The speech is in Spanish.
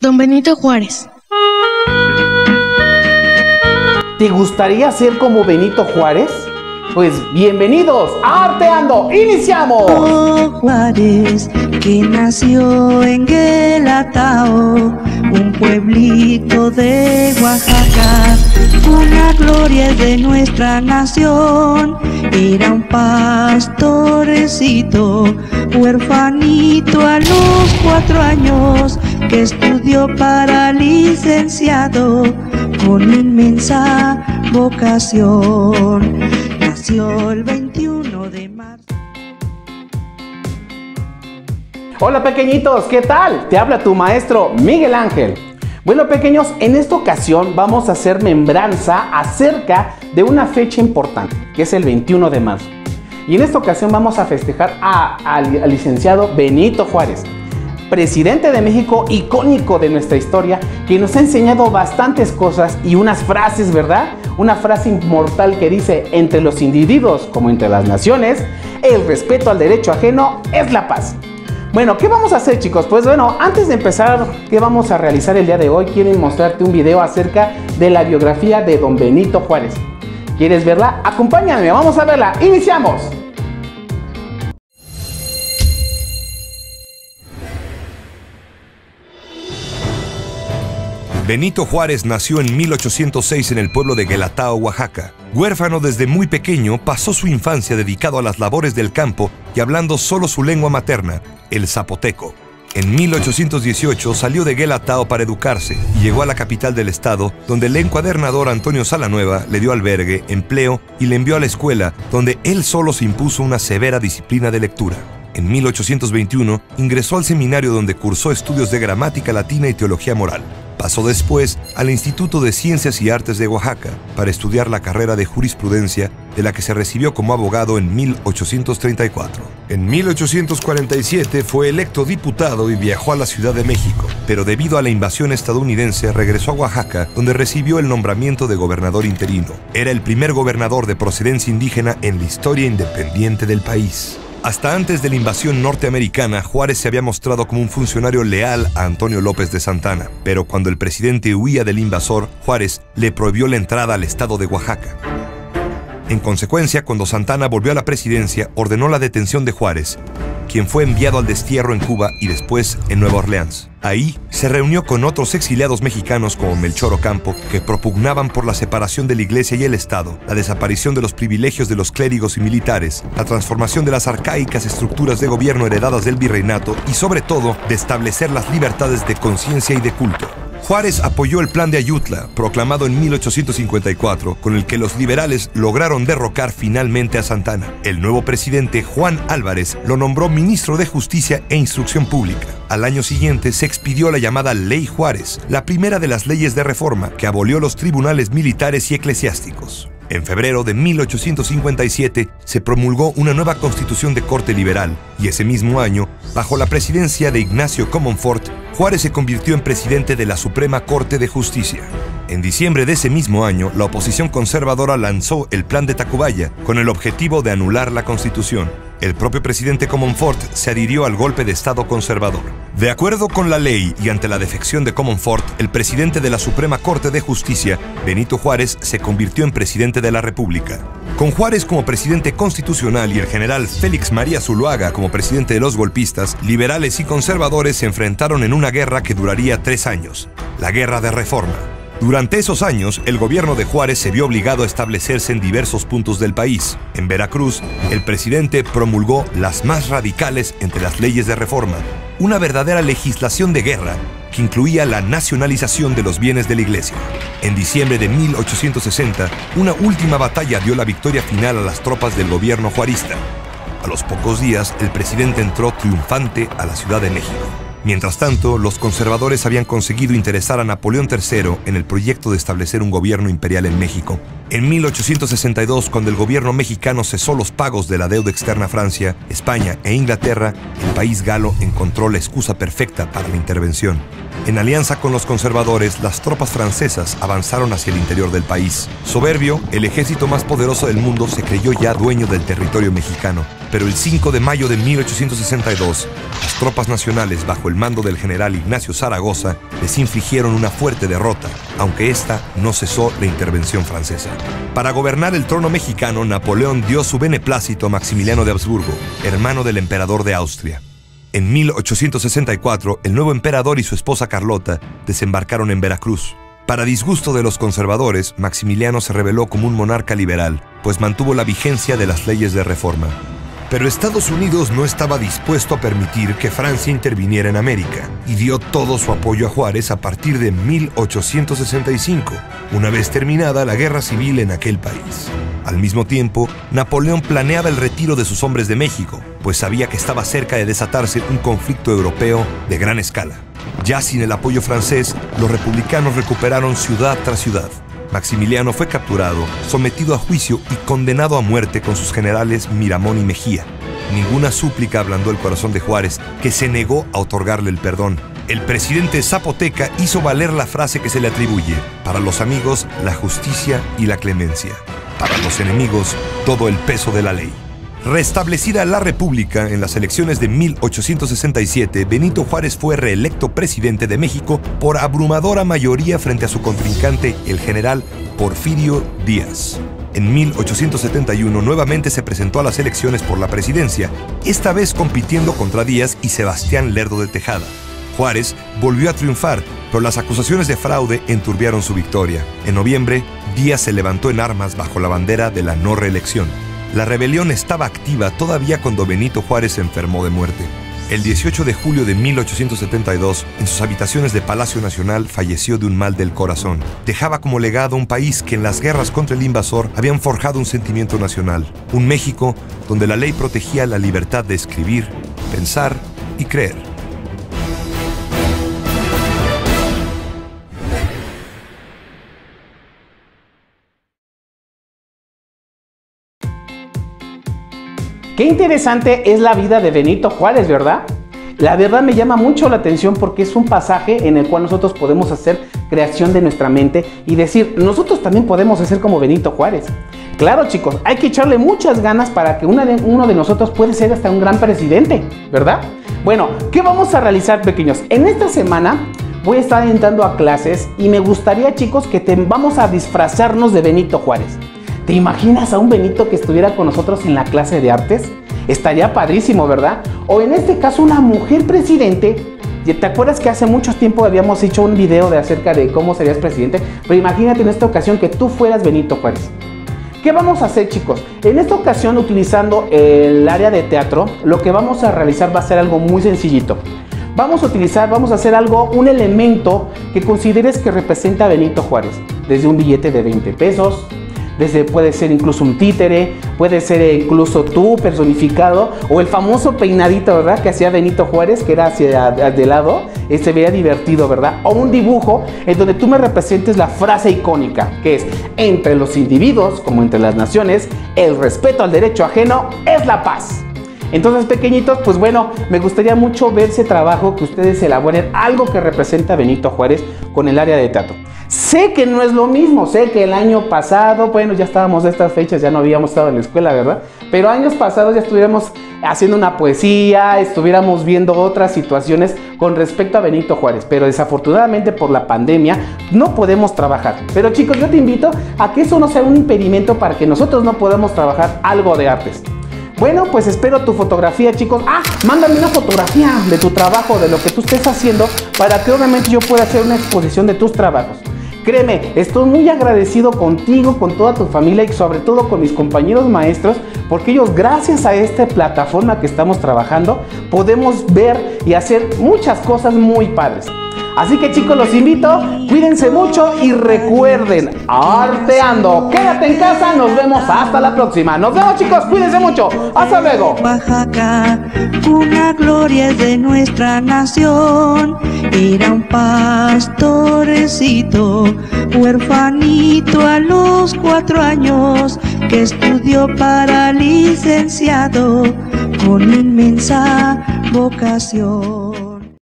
Don Benito Juárez. ¿Te gustaría ser como Benito Juárez? Pues bienvenidos a Arteando, ¡iniciamos! Juárez, que nació en Guelatao, un pueblito de Oaxaca, una gloria de nuestra nación. Era un pastorecito, huerfanito a los 4 años, que estudió para licenciado con inmensa vocación. Nació el 21 de marzo. Hola pequeñitos, ¿qué tal? Te habla tu maestro Miguel Ángel. Bueno pequeños, en esta ocasión vamos a hacer membranza acerca de una fecha importante, que es el 21 de marzo. Y en esta ocasión vamos a festejar al licenciado Benito Juárez, presidente de México, icónico de nuestra historia, que nos ha enseñado bastantes cosas y unas frases, ¿verdad? Una frase inmortal que dice: entre los individuos como entre las naciones, el respeto al derecho ajeno es la paz. Bueno, ¿qué vamos a hacer, chicos? Pues bueno, antes de empezar, ¿qué vamos a realizar el día de hoy? Quiero mostrarte un video acerca de la biografía de Don Benito Juárez. ¿Quieres verla? Acompáñame, vamos a verla. ¡Iniciamos! Benito Juárez nació en 1806 en el pueblo de Guelatao, Oaxaca. Huérfano desde muy pequeño, pasó su infancia dedicado a las labores del campo y hablando solo su lengua materna, el zapoteco. En 1818 salió de Guelatao para educarse y llegó a la capital del estado, donde el encuadernador Antonio Salanueva le dio albergue, empleo y le envió a la escuela, donde él solo se impuso una severa disciplina de lectura. En 1821 ingresó al seminario donde cursó estudios de gramática latina y teología moral. Pasó después al Instituto de Ciencias y Artes de Oaxaca para estudiar la carrera de jurisprudencia, de la que se recibió como abogado en 1834. En 1847 fue electo diputado y viajó a la Ciudad de México, pero debido a la invasión estadounidense regresó a Oaxaca, donde recibió el nombramiento de gobernador interino. Era el primer gobernador de procedencia indígena en la historia independiente del país. Hasta antes de la invasión norteamericana, Juárez se había mostrado como un funcionario leal a Antonio López de Santana, pero cuando el presidente huía del invasor, Juárez le prohibió la entrada al estado de Oaxaca. En consecuencia, cuando Santana volvió a la presidencia, ordenó la detención de Juárez, quien fue enviado al destierro en Cuba y después en Nueva Orleans. Ahí se reunió con otros exiliados mexicanos como Melchor Ocampo, que propugnaban por la separación de la Iglesia y el Estado, la desaparición de los privilegios de los clérigos y militares, la transformación de las arcaicas estructuras de gobierno heredadas del virreinato y, sobre todo, de establecer las libertades de conciencia y de culto. Juárez apoyó el Plan de Ayutla, proclamado en 1854, con el que los liberales lograron derrocar finalmente a Santana. El nuevo presidente, Juan Álvarez, lo nombró ministro de Justicia e Instrucción Pública. Al año siguiente se expidió la llamada Ley Juárez, la primera de las leyes de reforma, que abolió los tribunales militares y eclesiásticos. En febrero de 1857 se promulgó una nueva constitución de corte liberal y ese mismo año, bajo la presidencia de Ignacio Comonfort, Juárez se convirtió en presidente de la Suprema Corte de Justicia. En diciembre de ese mismo año, la oposición conservadora lanzó el Plan de Tacubaya con el objetivo de anular la Constitución. El propio presidente Comonfort se adhirió al golpe de Estado conservador. De acuerdo con la ley y ante la defección de Comonfort, el presidente de la Suprema Corte de Justicia, Benito Juárez, se convirtió en presidente de la República. Con Juárez como presidente constitucional y el general Félix María Zuloaga como presidente de los golpistas, liberales y conservadores se enfrentaron en una guerra que duraría 3 años, la Guerra de Reforma. Durante esos años, el gobierno de Juárez se vio obligado a establecerse en diversos puntos del país. En Veracruz, el presidente promulgó las más radicales entre las leyes de reforma, una verdadera legislación de guerra que incluía la nacionalización de los bienes de la Iglesia. En diciembre de 1860, una última batalla dio la victoria final a las tropas del gobierno juarista. A los pocos días, el presidente entró triunfante a la Ciudad de México. Mientras tanto, los conservadores habían conseguido interesar a Napoleón III en el proyecto de establecer un gobierno imperial en México. En 1862, cuando el gobierno mexicano cesó los pagos de la deuda externa a Francia, España e Inglaterra, el país galo encontró la excusa perfecta para la intervención. En alianza con los conservadores, las tropas francesas avanzaron hacia el interior del país. Soberbio, el ejército más poderoso del mundo se creyó ya dueño del territorio mexicano. Pero el 5 de mayo de 1862, las tropas nacionales, bajo el mando del general Ignacio Zaragoza, les infligieron una fuerte derrota, aunque esta no cesó la intervención francesa. Para gobernar el trono mexicano, Napoleón dio su beneplácito a Maximiliano de Habsburgo, hermano del emperador de Austria. En 1864, el nuevo emperador y su esposa Carlota desembarcaron en Veracruz. Para disgusto de los conservadores, Maximiliano se reveló como un monarca liberal, pues mantuvo la vigencia de las leyes de reforma. Pero Estados Unidos no estaba dispuesto a permitir que Francia interviniera en América y dio todo su apoyo a Juárez a partir de 1865, una vez terminada la guerra civil en aquel país. Al mismo tiempo, Napoleón planeaba el retiro de sus hombres de México, pues sabía que estaba cerca de desatarse un conflicto europeo de gran escala. Ya sin el apoyo francés, los republicanos recuperaron ciudad tras ciudad. Maximiliano fue capturado, sometido a juicio y condenado a muerte con sus generales Miramón y Mejía. Ninguna súplica ablandó el corazón de Juárez, que se negó a otorgarle el perdón. El presidente zapoteca hizo valer la frase que se le atribuye: para los amigos, la justicia y la clemencia; para los enemigos, todo el peso de la ley. Restablecida la República en las elecciones de 1867, Benito Juárez fue reelecto presidente de México por abrumadora mayoría frente a su contrincante, el general Porfirio Díaz. En 1871 nuevamente se presentó a las elecciones por la presidencia, esta vez compitiendo contra Díaz y Sebastián Lerdo de Tejada. Juárez volvió a triunfar, pero las acusaciones de fraude enturbiaron su victoria. En noviembre, Díaz se levantó en armas bajo la bandera de la no reelección. La rebelión estaba activa todavía cuando Benito Juárez se enfermó de muerte. El 18 de julio de 1872, en sus habitaciones de Palacio Nacional, falleció de un mal del corazón. Dejaba como legado un país que en las guerras contra el invasor habían forjado un sentimiento nacional. Un México donde la ley protegía la libertad de escribir, pensar y creer. Qué interesante es la vida de Benito Juárez, ¿verdad? La verdad me llama mucho la atención porque es un pasaje en el cual nosotros podemos hacer creación de nuestra mente y decir, nosotros también podemos hacer como Benito Juárez. Claro, chicos, hay que echarle muchas ganas para que uno de nosotros puede ser hasta un gran presidente, ¿verdad? Bueno, ¿qué vamos a realizar, pequeños? En esta semana voy a estar entrando a clases y me gustaría, chicos, que vamos a disfrazarnos de Benito Juárez. ¿Te imaginas a un Benito que estuviera con nosotros en la clase de artes? Estaría padrísimo, ¿verdad? O en este caso una mujer presidente. ¿Te acuerdas que hace mucho tiempo habíamos hecho un video acerca de cómo serías presidente? Pero imagínate en esta ocasión que tú fueras Benito Juárez. ¿Qué vamos a hacer, chicos? En esta ocasión, utilizando el área de teatro, lo que vamos a realizar va a ser algo muy sencillito. Vamos a hacer algo, un elemento que consideres que representa a Benito Juárez. Desde un billete de 20 pesos, puede ser incluso un títere, puede ser incluso tú personificado, o el famoso peinadito, ¿verdad?, que hacía Benito Juárez, que era hacia de lado, se veía divertido, ¿verdad? O un dibujo en donde tú me representes la frase icónica, que es: entre los individuos, como entre las naciones, el respeto al derecho ajeno es la paz. Entonces, pequeñitos, pues bueno, me gustaría mucho ver ese trabajo, que ustedes elaboren algo que representa a Benito Juárez con el área de teatro. Sé que no es lo mismo, sé que el año pasado, bueno, ya estábamos de estas fechas, ya no habíamos estado en la escuela, ¿verdad? Pero años pasados ya estuviéramos haciendo una poesía, estuviéramos viendo otras situaciones con respecto a Benito Juárez, pero desafortunadamente por la pandemia no podemos trabajar. Pero chicos, yo te invito a que eso no sea un impedimento para que nosotros no podamos trabajar algo de artes. Bueno, pues espero tu fotografía, chicos. Mándame una fotografía de tu trabajo, de lo que tú estés haciendo, para que obviamente yo pueda hacer una exposición de tus trabajos. Créeme, estoy muy agradecido contigo, con toda tu familia y sobre todo con mis compañeros maestros, porque ellos, gracias a esta plataforma que estamos trabajando, podemos ver y hacer muchas cosas muy padres. Así que, chicos, los invito, cuídense mucho y recuerden, arteando. Quédate en casa, nos vemos hasta la próxima. Nos vemos, chicos, cuídense mucho. Hasta luego. Oaxaca, una gloria de nuestra nación. Era un pastorecito huerfanito a los 4 años, que estudió para licenciado con inmensa vocación.